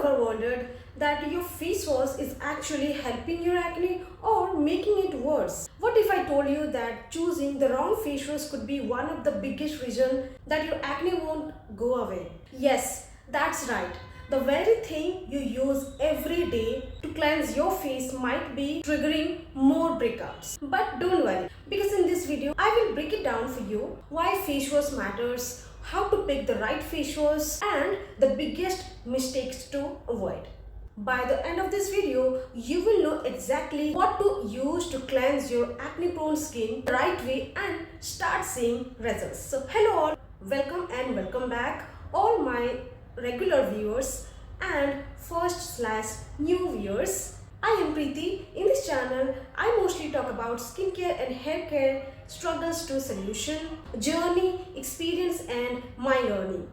ever wondered that your face wash is actually helping your acne or making it worse? What if I told you that choosing the wrong face wash could be one of the biggest reasons that your acne won't go away? Yes, that's right. The very thing you use every day to cleanse your face might be triggering more breakouts. But don't worry, because in this video, I will break it down for you why face wash matters, how to pick the right face wash, and the biggest mistakes to avoid. By the end of this video, you will know exactly what to use to cleanse your acne prone skin the right way and start seeing results. So hello all, welcome and welcome back all my regular viewers and first/new viewers. I am Preeti. In this channel, I mostly talk about skincare and hair care, struggles to solution, journey, experience and my learning.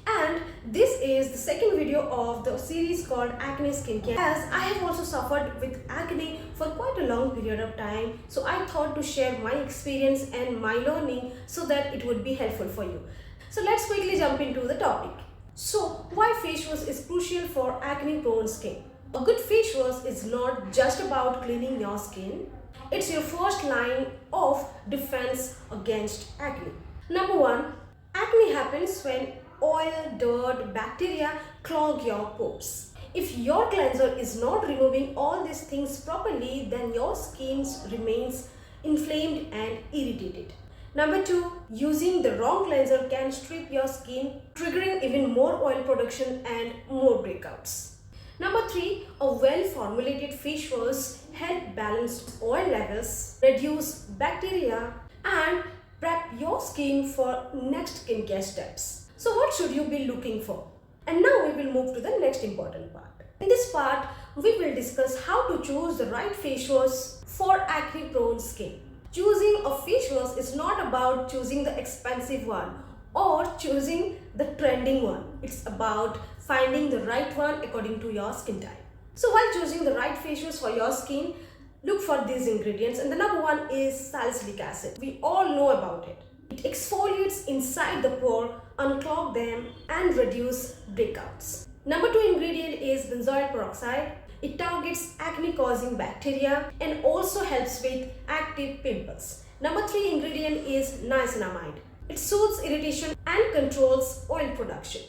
And this is the second video of the series called Acne Skincare, as I have also suffered with acne for quite a long period of time. So I thought to share my experience and my learning so that it would be helpful for you. So let's quickly jump into the topic. So why face wash is crucial for acne prone skin? A good face wash is not just about cleaning your skin. It's your first line of defense against acne. Number one, acne happens when oil, dirt, bacteria clog your pores. If your cleanser is not removing all these things properly, then your skin remains inflamed and irritated. Number two, using the wrong cleanser can strip your skin, triggering even more oil production and more breakouts. Number three, a well-formulated face wash helps balance oil levels, reduce bacteria, and prep your skin for next skincare steps. So what should you be looking for? And now we will move to the next important part. In this part, we will discuss how to choose the right face wash for acne-prone skin. Choosing a face wash is not about choosing the expensive one or choosing the trending one. It's about finding the right one according to your skin type. So while choosing the right face wash for your skin, look for these ingredients, and the number one is salicylic acid. We all know about it. It exfoliates inside the pore, unclog them and reduce breakouts. Number two ingredient is benzoyl peroxide. It targets acne causing bacteria and also helps with active pimples. Number three ingredient is niacinamide. It soothes irritation and controls oil production.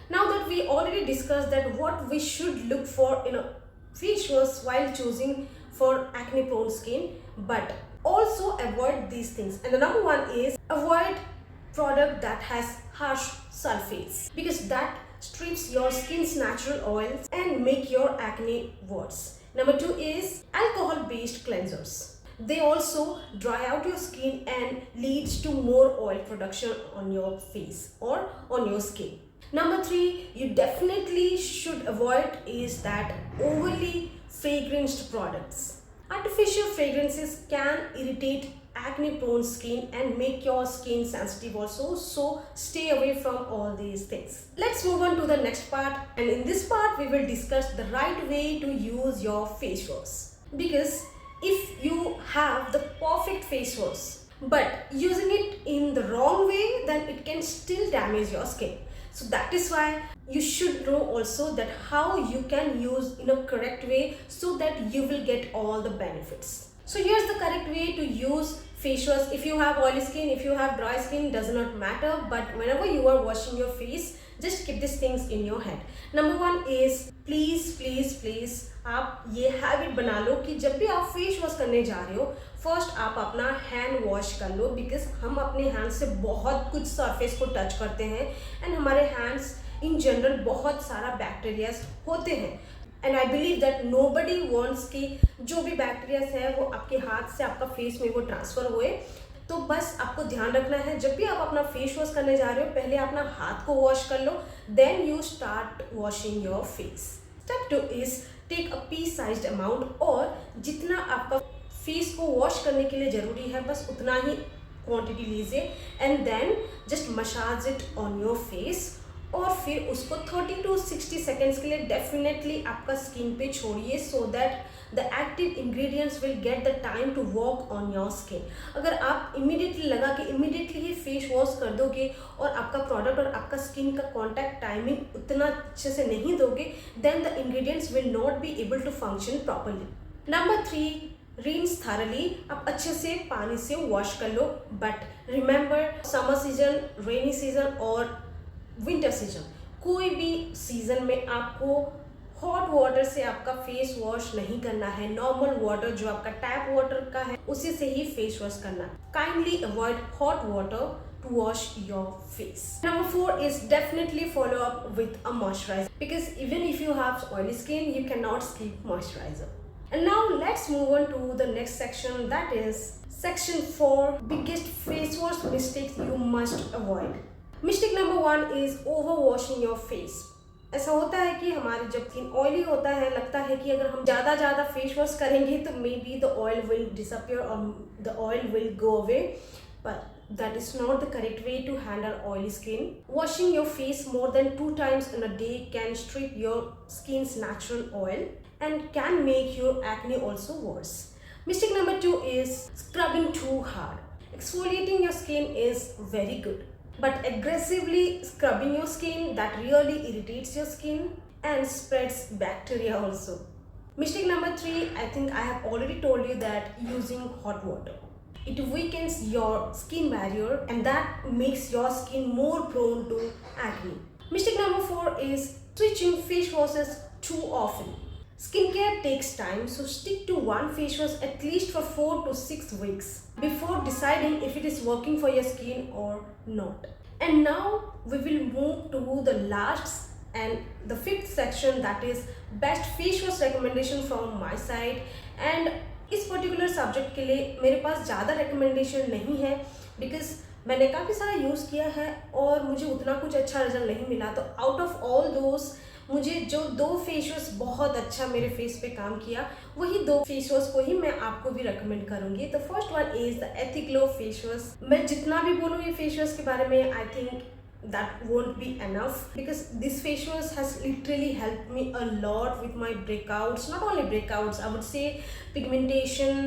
Now that we already discussed that what we should look for in a face wash while choosing for acne prone skin, but also avoid these things. And the number one is avoid product that has harsh sulfates, because that strips your skin's natural oils and make your acne worse. Number two is alcohol based cleansers. They also dry out your skin and leads to more oil production on your face or on your skin. Number three, you definitely should avoid is that overly fragranced products. Artificial fragrances can irritate acne prone skin and make your skin sensitive also, so stay away from all these things. Let's move on to the next part, and in this part we will discuss the right way to use your face wash. Because if you have the perfect face wash but using it in the wrong way, then it can still damage your skin. So that is why you should know also that how you can use in a correct way so that you will get all the benefits. So here's the correct way to use face wash. If you have oily skin, if you have dry skin, does not matter, but whenever you are washing your face, just keep these things in your head. Number one is please आप ये habit बना लो कि जब भी आप face wash करने जा रहे हो, फर्स्ट आप अपना हैंड वॉश कर लो, बिकॉज हम अपने हैंड से बहुत कुछ सरफेस को टच करते हैं एंड हमारे हैंड्स इन जनरल बहुत सारा बैक्टीरियाज होते हैं. And I believe that nobody wants कि जो भी बैक्टीरियाज है वो आपके हाथ से आपका फेस में वो ट्रांसफ़र हुए. तो बस आपको ध्यान रखना है, जब भी आप अपना फेस वॉश करने जा रहे हो, पहले अपना हाथ को वॉश कर लो, then you start washing your face. Step two is take a pea sized amount, और जितना आपका फेस को वॉश करने के लिए ज़रूरी है बस उतना ही क्वांटिटी लीजिए and then just massage it on your face. और फिर उसको 30 to 60 सेकेंड्स के लिए डेफिनेटली आपका स्किन पे छोड़िए, so that the active ingredients will get the time to work on your skin. अगर आप इमीडिएटली लगा के इमीडिएटली ही फेस वॉश कर दोगे और आपका प्रोडक्ट और आपका स्किन का कॉन्टैक्ट टाइमिंग उतना अच्छे से नहीं दोगे, then the ingredients will not be able to function properly. Number 3, rinse thoroughly. आप अच्छे से पानी से वॉश कर लो, but remember summer season, rainy season और विंटर सीजन, कोई भी सीजन में आपको हॉट वाटर से आपका फेस वॉश नहीं करना है। नॉर्मल वाटर जो आपका टैप वाटर का है उसी से ही फेस वॉश करना है। Kindly avoid hot water to wash your face. Number 4 is definitely follow up with a moisturizer, because even if you have oily skin, you cannot skip moisturizer. And now let's move on to the next section, that is section 4, biggest face wash mistakes you must avoid. Mistake number 1 is over washing your face. ऐसा होता है कि हमारे जब skin oily होता है, लगता है कि अगर हम ज़्यादा फेस वॉश करेंगे तो maybe the oil will disappear और the oil will go away, but that is not the correct way to handle oily skin. Washing your face more than 2 times in a day can strip your skin's natural oil and can make your acne also worse. Mistake number 2 is scrubbing too hard. Exfoliating your skin is very good, but aggressively scrubbing your skin, that really irritates your skin and spreads bacteria also. Mistake number 3, I think I have already told you that using hot water. It weakens your skin barrier and that makes your skin more prone to acne. Mistake number 4 is switching face washes too often. Skincare takes time, so stick to one face wash at least for 4 to 6 weeks before deciding if it is working for your skin or not. And now we will move to the last and the 5th section, that is best face wash recommendation from my side. And इस particular subject के लिए मेरे पास ज़्यादा recommendation नहीं है, because मैंने काफ़ी सारा यूज़ किया है और मुझे उतना कुछ अच्छा रिजल्ट नहीं मिला। तो आउट ऑफ ऑल दोस मुझे जो 2 फेस वॉश बहुत अच्छा मेरे फेस पे काम किया, वही 2 फेस वॉश को ही मैं आपको भी रिकमेंड करूँगी। तो first one is the Ethiglo face wash. मैं जितना भी बोलूँ ये फेस वॉश के बारे में, I think that won't be enough, because this face wash has literally helped me a lot with my breakouts. Not only breakouts, I would say pigmentation,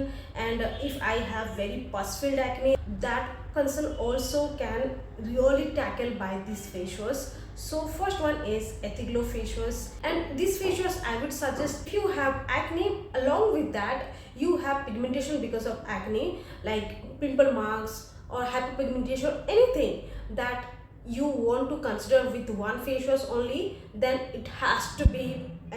and if I have very pus filled acne, that concern also can really tackle by this face wash. So first one is Ethiglow face wash, and this face wash I would suggest if you have acne, along with that you have pigmentation because of acne, like pimple marks or hyperpigmentation, anything that you want to consider with one face wash only, then it has to be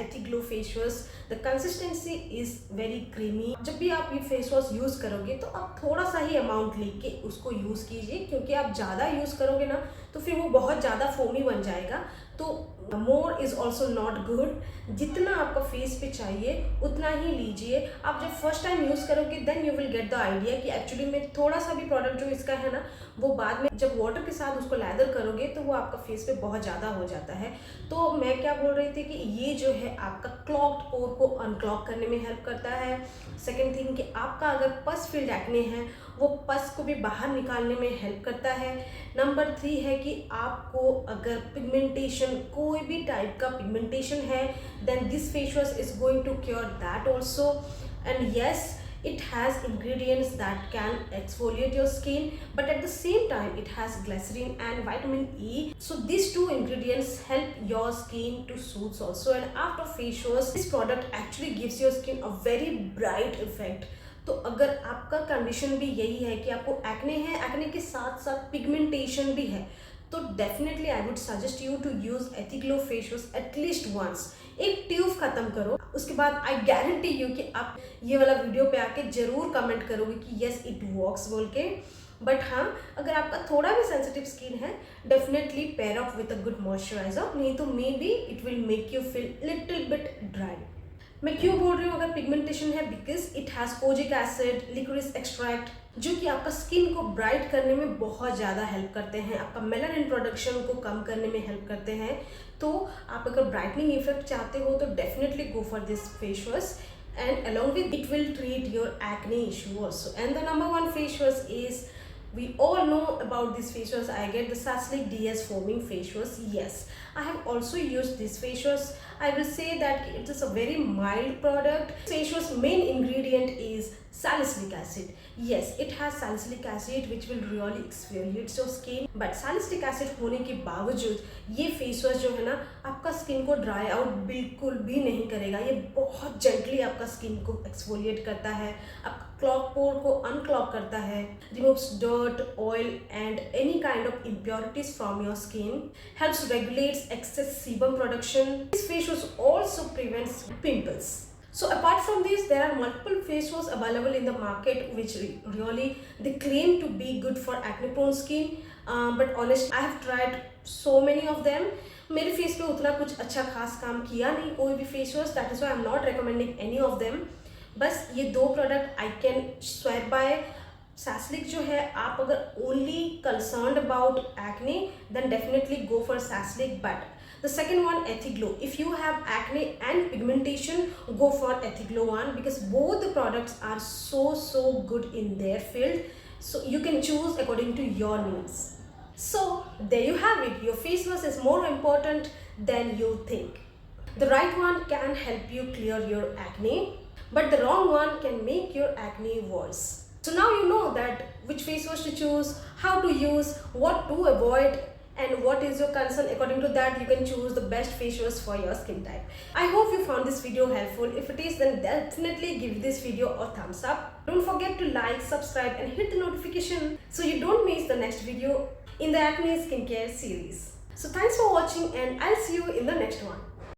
Ethiglow face wash. The consistency is very creamy. जब भी आप ये face wash use करोगे तो आप थोड़ा सा ही amount लेके उसको यूज़ कीजिए, क्योंकि आप ज़्यादा यूज़ करोगे ना तो फिर वो बहुत ज़्यादा फोमी बन जाएगा। तो मोर इज़ ऑल्सो नॉट गुड। जितना आपका फेस पे चाहिए उतना ही लीजिए। आप जब फर्स्ट टाइम यूज़ करोगे then you will get the idea कि एक्चुअली में थोड़ा सा भी प्रोडक्ट जो इसका है ना, वो बाद में जब वाटर के साथ उसको लैदर करोगे तो वो आपका फेस पे बहुत ज़्यादा हो जाता है। तो मैं क्या बोल रही थी कि ये जो है आपका क्लॉग्ड पोर को अनक्लॉग करने में हेल्प करता है। सेकेंड थिंग कि आपका अगर पस फील्ड एक्ने है वो पस को भी बाहर निकालने में हेल्प करता है। नंबर 3 है कि आपको अगर पिगमेंटेशन, कोई भी टाइप का पिगमेंटेशन है, then this face wash is going to cure that also. And yes, it has ingredients that can exfoliate your skin, but at the same time it has glycerin and vitamin E, so these 2 ingredients help your skin to soothe also. And after face wash, this product actually gives your skin a very bright effect. तो अगर आपका condition भी यही है कि आपको acne है, acne के साथ साथ पिगमेंटेशन भी है, तो definitely I would suggest you to use Ethiglo face wash at least once. एक ट्यूब खत्म करो, उसके बाद आई गारंटी यू कि आप ये वाला वीडियो पे आके जरूर कमेंट करोगे कि यस इट वर्क्स बोल के। बट हाँ, अगर आपका थोड़ा भी सेंसिटिव स्किन है, definitely pair up with a good moisturiser, नहीं तो may be it will make you feel little bit dry. मैं क्यों बोल रही हूँ अगर पिगमेंटेशन है, because it has kojic acid, liquorice extract, जो कि आपका स्किन को ब्राइट करने में बहुत ज़्यादा हेल्प करते हैं, आपका मेलानिन प्रोडक्शन को कम करने में हेल्प करते हैं। तो आप अगर ब्राइटनिंग इफेक्ट चाहते हो तो definitely go for this face wash, and along with it will treat your acne issue also. And the number 1 face wash is We all know about this face wash. I get the Salicylic DS foaming face wash. Yes, I have also used this face wash. I will say that it is a very mild product. Face wash main ingredient is salicylic acid. Yes, it has salicylic acid which will really exfoliate your skin. But salicylic acid होने के बावजूद ये face wash जो है ना आपका skin को dry out बिल्कुल भी नहीं करेगा. ये बहुत जेंटली आपका स्किन को एक्सफोलिएट करता है, आपका क्लॉग पोर को अनक्लॉग करता है, removes dirt, oil and any kind of impurities from your skin, helps regulates excess sebum production. This face wash also prevents pimples. So apart from this, there are multiple face washes available in the market which really they claim to be good for acne prone skin, but honestly I have tried so many of them. मेरे face पे उतना कुछ अच्छा खास काम किया नहीं कोई भी face wash. That is why I am not recommending any of them. बस ये दो product I can swear by. Salicylic जो है आप अगर only concerned about acne then definitely go for salicylic. But the second one, Ethiglow, if you have acne and pigmentation, go for Ethiglow one because both the products are so good in their field, so you can choose according to your needs. So there you have it. Your face wash is more important than you think. The right one can help you clear your acne, but the wrong one can make your acne worse. So now you know that which face wash to choose, how to use, what to avoid, and what is your concern. According to that you can choose the best face wash for your skin type. I hope you found this video helpful. If it is, then definitely give this video a thumbs up. Don't forget to like, subscribe and hit the notification so you don't miss the next video in the acne skincare series. So thanks for watching and I'll see you in the next one.